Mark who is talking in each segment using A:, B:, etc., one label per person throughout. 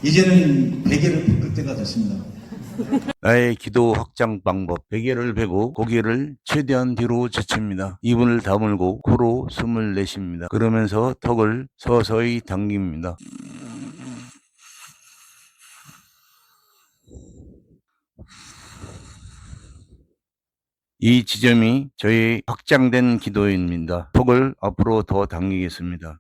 A: 이제는 베개를 벗을 때가 됐습니다.
B: 나의 기도 확장 방법. 베개를 베고 고개를 최대한 뒤로 젖힙니다. 입을 다물고 코로 숨을 내쉽니다. 그러면서 턱을 서서히 당깁니다. 이 지점이 저의 확장된 기도입니다. 턱을 앞으로 더 당기겠습니다.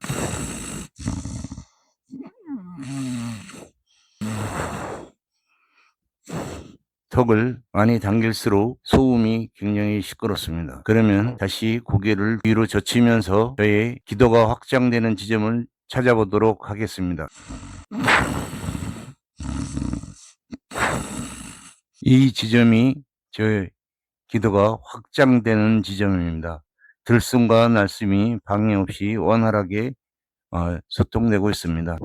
B: 턱을 많이 당길수록 소음이 굉장히 시끄럽습니다. 그러면 다시 고개를 뒤로 젖히면서 저의 기도가 확장되는 지점을 찾아보도록 하겠습니다. 이 지점이 저의 기도가 확장되는 지점입니다. 들숨과 날숨이 방해 없이 원활하게 소통되고 있습니다.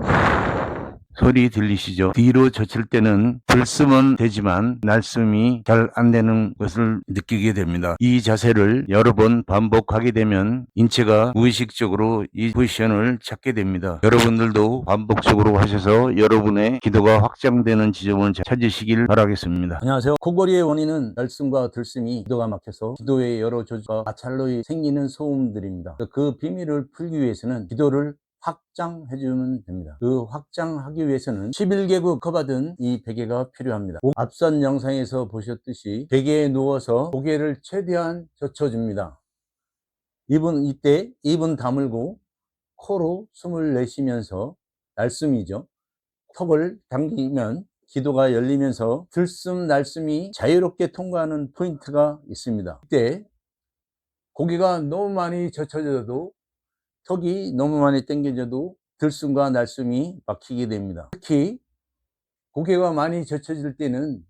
B: 소리 들리시죠? 뒤로 젖힐 때는 들숨은 되지만 날숨이 잘 안 되는 것을 느끼게 됩니다. 이 자세를 여러 번 반복하게 되면 인체가 무의식적으로 이 포지션을 찾게 됩니다. 여러분들도 반복적으로 하셔서 여러분의 기도가 확장되는 지점을 찾으시길 바라겠습니다.
C: 안녕하세요. 코골이의 원인은 날숨과 들숨이 기도가 막혀서 기도의 여러 조직과 마찰로 생기는 소음들입니다. 그 비밀을 풀기 위해서는 기도를 확장해주면 됩니다. 그 확장하기 위해서는 11개국 커받은 이 베개가 필요합니다. 앞선 영상에서 보셨듯이 베개에 누워서 고개를 최대한 젖혀줍니다. 이때 입은 다물고 코로 숨을 내쉬면서 날숨이죠. 턱을 당기면 기도가 열리면서 들숨 날숨이 자유롭게 통과하는 포인트가 있습니다. 이때 고개가 너무 많이 젖혀져도 턱이 너무 많이 당겨져도 들숨과 날숨이 막히게 됩니다. 특히 고개가 많이 젖혀질 때는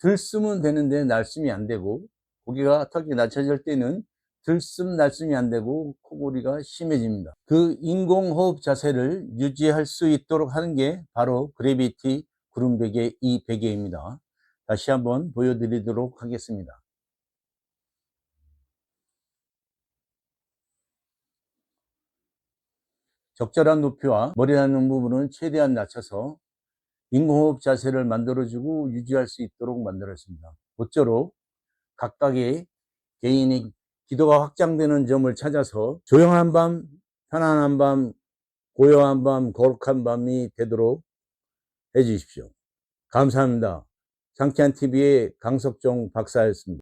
C: 들숨은 되는데 날숨이 안 되고, 고개가 턱이 낮춰질 때는 들숨 날숨이 안 되고 코골이가 심해집니다. 그 인공호흡 자세를 유지할 수 있도록 하는 게 바로 그래비티 구름베개 이 베개입니다. 다시 한번 보여드리도록 하겠습니다. 적절한 높이와 머리 닿는 부분은 최대한 낮춰서 인공호흡 자세를 만들어주고 유지할 수 있도록 만들었습니다. 모쪼록 각각의 개인의 기도가 확장되는 점을 찾아서 조용한 밤, 편안한 밤, 고요한 밤, 거룩한 밤이 되도록 해주십시오. 감사합니다. 상쾌한TV의 강석종 박사였습니다.